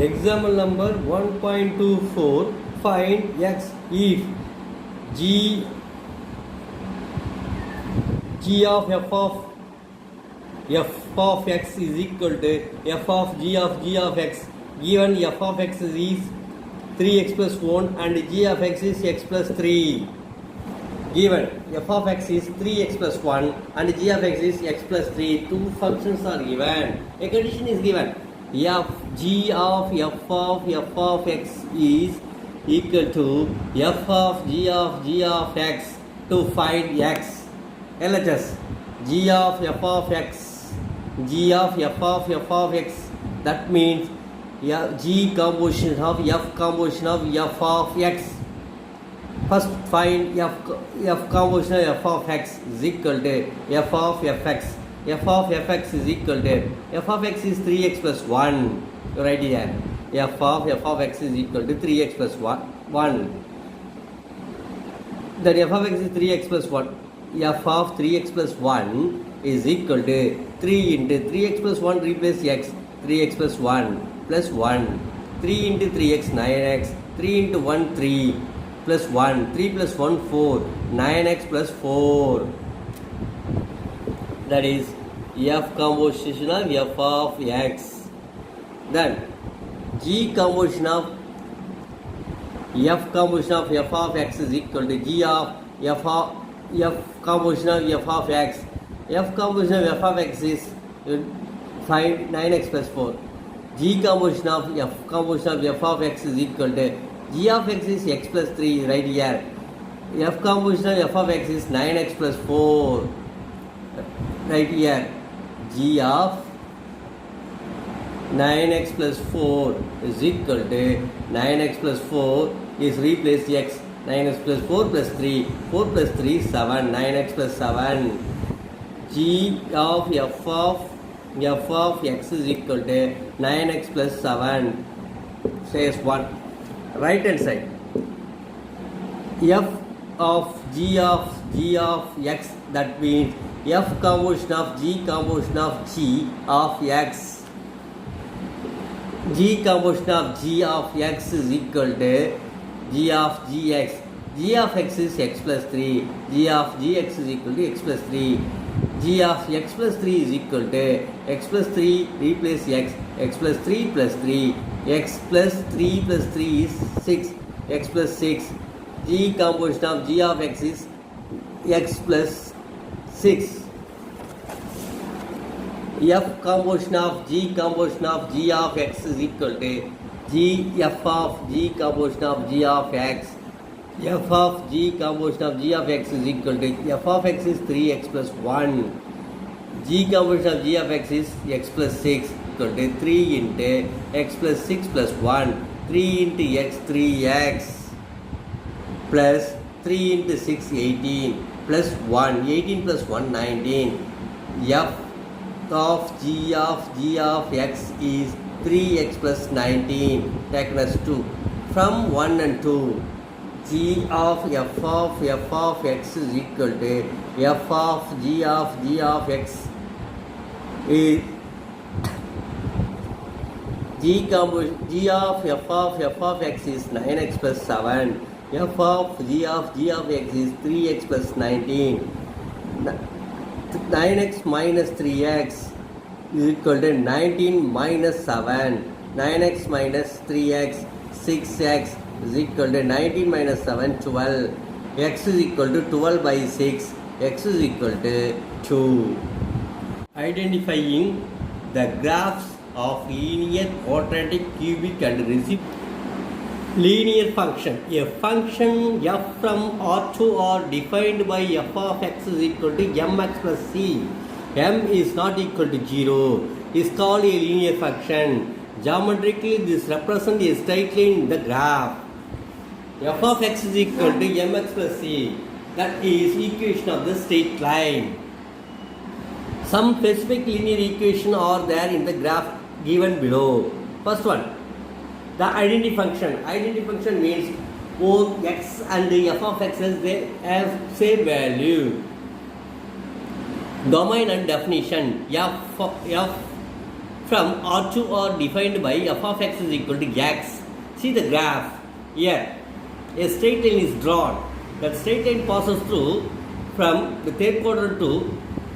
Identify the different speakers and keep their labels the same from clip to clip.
Speaker 1: Example number 1.24. Find x if g of x is equal to f of g of x. Given f of x is 3x plus 1 and g of x is x plus 3. Given f of x is 3x plus 1 and g of x is x plus 3. Two functions are given. A condition is given. G of f of x is equal to f of g of x. To find x, LHS g of f of x, that means g composition of f of x. First find f composition of f of x is equal to f of fx. F of fx is equal to f of x is 3x plus 1. You write here. F of x is equal to 3x plus 1. Then f of x is 3x plus 1. F of 3x plus 1 is equal to 3 into 3x plus 1 replace x. 3x plus 1 plus 1. 3 into 3x 9x. 3 into 1 3 plus 1. 3 plus 1 4. 9x plus 4. That is f composition of f of x. Then g composition of f of x is equal to g of f composition of f of x. F composition of f of x is find 9x plus 4. G composition of f of x is equal to g of x is x plus 3 right here. F composition of f of x is 9x plus 4 right here. G of 9x plus 4 is equal to 9x plus 4 is replace x. 9x plus 4 plus 3. 4 plus 3 7. 9x plus 7. G of f of x is equal to 9x plus 7 says 1. Right hand side. F of g of x, that means f composition of g of x. G composition of g of x is equal to g of gx. G of x is x plus 3. G of gx is equal to x plus 3. G of x plus 3 is equal to x plus 3 replace x. X plus 3 plus 3. X plus 3 plus 3 is 6. X plus 6. G composition of g of x is x plus 6. F composition of g of x is equal to f of g composition of g of x. F of g composition of g of x is equal to f of x is 3x plus 1. G composition of g of x is x plus 6 equal to 3 into x plus 6 plus 1. 3 into x 3x plus 3 into 6 18 plus 1. 18 plus 1 19. F of g of x is 3x plus 19 taken as 2 from 1 and 2. G of f of x is equal to f of g of x is g of f of x is 9x plus 7. F of g of x is 3x plus 19. 9x minus 3x is equal to 19 minus 7. 9x minus 3x 6x is equal to 19 minus 7 12. X is equal to 12 by 6. X is equal to 2. Identifying the graphs of linear, quadratic, cubic and reciprocal linear function. A function f from R to R defined by f of x is equal to mx plus c. M is not equal to 0 is called a linear function. Geometrically, this represents a straight line in the graph. F of x is equal to mx plus c. That is equation of the straight line. Some specific linear equations are there in the graph given below. First one, the identity function. Identity function means both x and the f of x they have same value. Domain and definition. F from R to R defined by f of x is equal to x. See the graph here. A straight line is drawn. That straight line passes through from the third quadrant to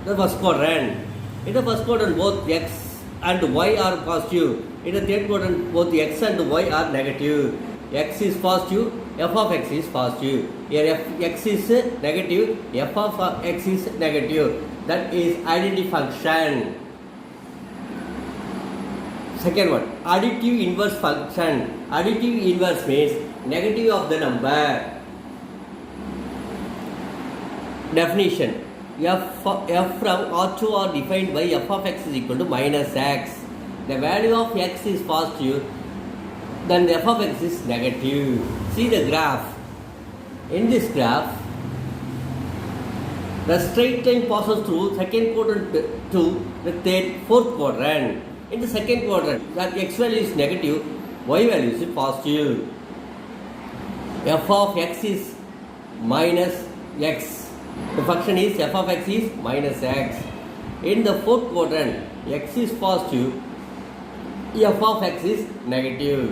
Speaker 1: the first quadrant. In the first quadrant, both x and y are positive. In the third quadrant, both x and y are negative. X is positive, f of x is positive. Here x is negative, f of x is negative. That is identity function. Second one, additive inverse function. Additive inverse means negative of the number. Definition: f from R to R defined by f of x is equal to minus x. The value of x is positive, then the f of x is negative. See the graph. In this graph, the straight line passes through second quadrant to the fourth quadrant. In the second quadrant, that x value is negative, y value is positive. F of x is minus x. The function is f of x is minus x. In the fourth quadrant, x is positive, f of x is negative.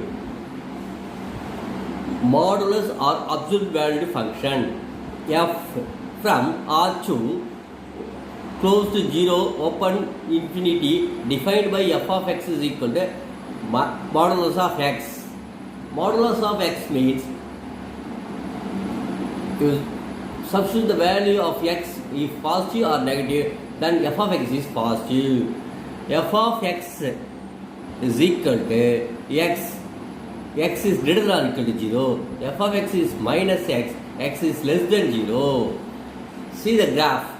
Speaker 1: Modulus or absolute valued function. F from R to close to 0, open infinity, defined by f of x is equal to modulus of x. Modulus of x means you substitute the value of x if positive or negative, then f of x is positive. F of x is equal to x. X is greater than or equal to 0. F of x is minus x. X is less than 0. See the graph.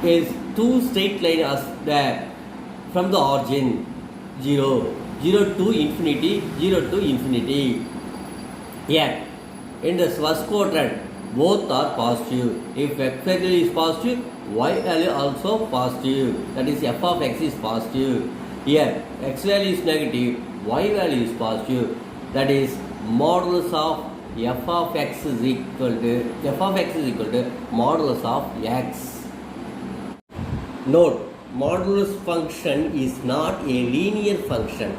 Speaker 1: Is two straight lines are there from the origin 0 to infinity, 0 to infinity. Here in the first quadrant, both are positive. If x value is positive, y value also positive. That is f of x is positive. Here x value is negative, y value is positive. That is modulus of f of x is equal to modulus of x. Note, modulus function is not a linear function,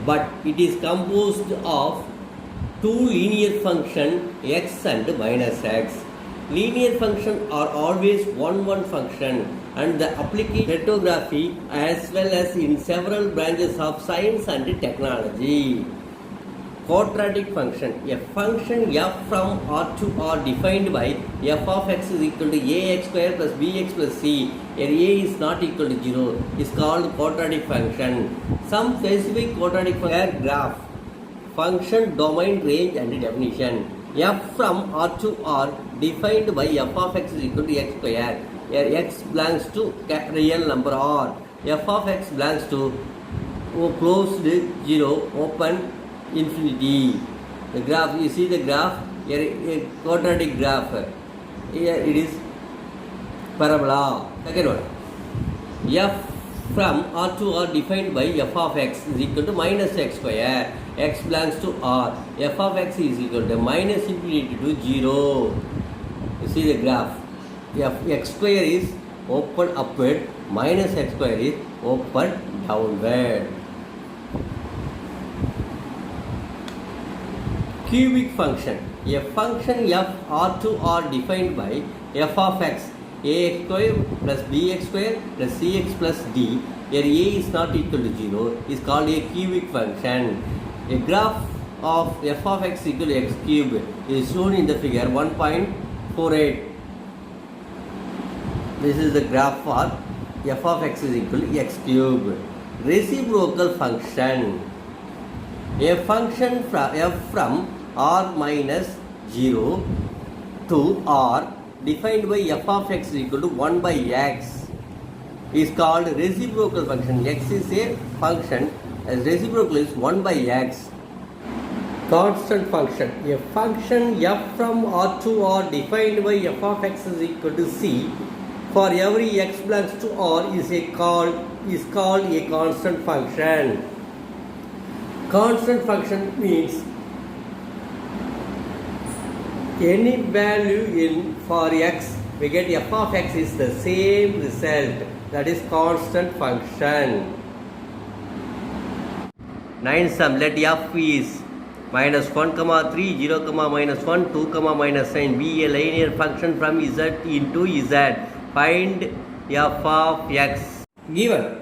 Speaker 1: but it is composed of two linear functions x and minus x. Linear functions are always one function, and the application cryptography as well as in several branches of science and technology. Quadratic function. A function f from R to R defined by f of x is equal to ax square plus bx plus c, where a is not equal to 0, is called quadratic function. Some specific quadratic function graph. Function domain, range and definition. F from R to R defined by f of x is equal to x square, where x belongs to real number R. F of x belongs to closed 0, open infinity. The graph, you see the graph here, a quadratic graph. Here it is parabola. Second one, f from R to R defined by f of x is equal to minus x square. X belongs to R. F of x is equal to minus infinity to 0. You see the graph. X square is open upward, minus x square is open downward. Cubic function. A function f R to R defined by f of x, ax square plus bx square plus cx plus d, where a is not equal to 0, is called a cubic function. A graph of f of x equal to x cube is shown in the figure 1.48. This is the graph for f of x is equal to x cube. Reciprocal function. A function from f from r minus 0 to r defined by f of x is equal to 1 by x is called reciprocal function. X is a function, as reciprocal is 1 by x. Constant function. A function f from R to R defined by f of x is equal to c for every x belongs to R is called a constant function. Constant function means any value in for x, we get f of x is the same result. That is constant function. 9 sum, let f is minus 1 comma 3 0 comma minus 1 2 comma minus 9 be a linear function from z into z. Find f of x. Given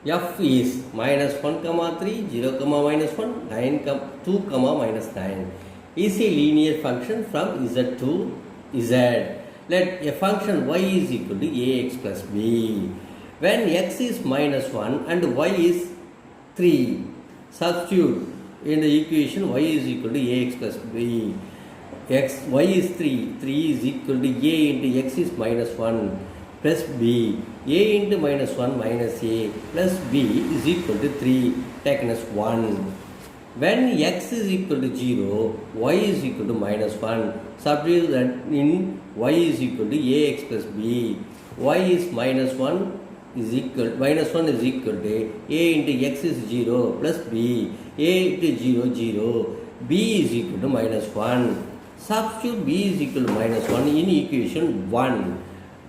Speaker 1: f is minus 1 comma 3 0 comma minus 1 9 2 comma minus 9 is a linear function from z to z. Let a function y is equal to ax plus b. When x is minus 1 and y is 3, substitute in the equation y is equal to ax plus b. Y is 3 is equal to a into x is minus 1 plus b. A into minus 1 minus a plus b is equal to 3 taken as 1. When x is equal to 0, y is equal to minus 1. Substitute that in y is equal to ax plus b. Y is minus 1 is equal to a into x is 0 plus b. A into 0, b is equal to minus 1. Substitute b is equal to minus 1 in equation 1.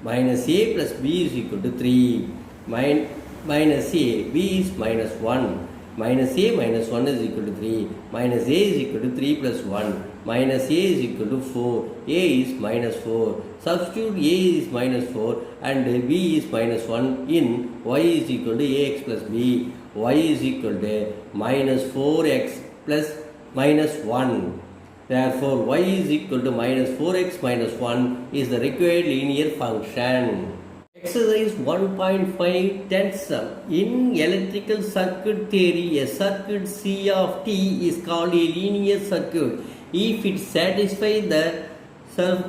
Speaker 1: Minus a plus b is equal to 3. Minus a, b is minus 1. Minus a minus 1 is equal to 3. Minus a is equal to 3 plus 1. Minus a is equal to 4. A is minus 4. Substitute a is minus 4 and b is minus 1 in y is equal to ax plus b. Y is equal to minus 4x plus minus 1. Therefore, y is equal to minus 4x minus 1 is the required linear function. Exercise 1.5 tenth sum. In electrical circuit theory, a circuit C of t is called a linear circuit if it satisfies the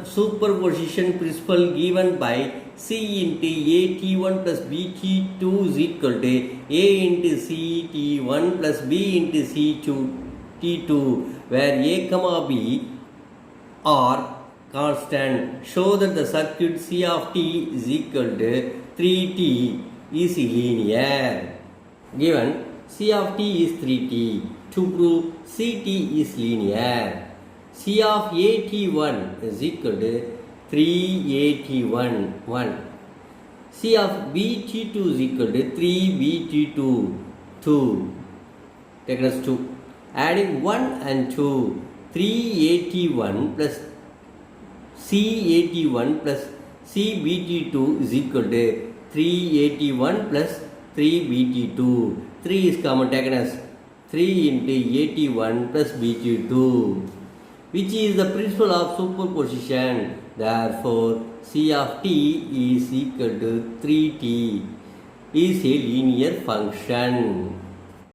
Speaker 1: superposition principle given by C into AT1 plus BT2 is equal to A into CT1 plus B into CT2, where A comma B are constant. Show that the circuit C of t is equal to 3t is linear. Given C of t is 3t. To prove Ct is linear, C of AT1 is equal to 3AT1 1. C of BT2 is equal to 3BT2 2. Taken as 2. Adding 1 and 2, 3AT1 plus CAT1 plus CBT2 is equal to 3AT1 plus 3BT2. 3 is common, taken as 3 into AT1 plus BT2, which is the principle of superposition. Therefore, C of t is equal to 3t is a linear function.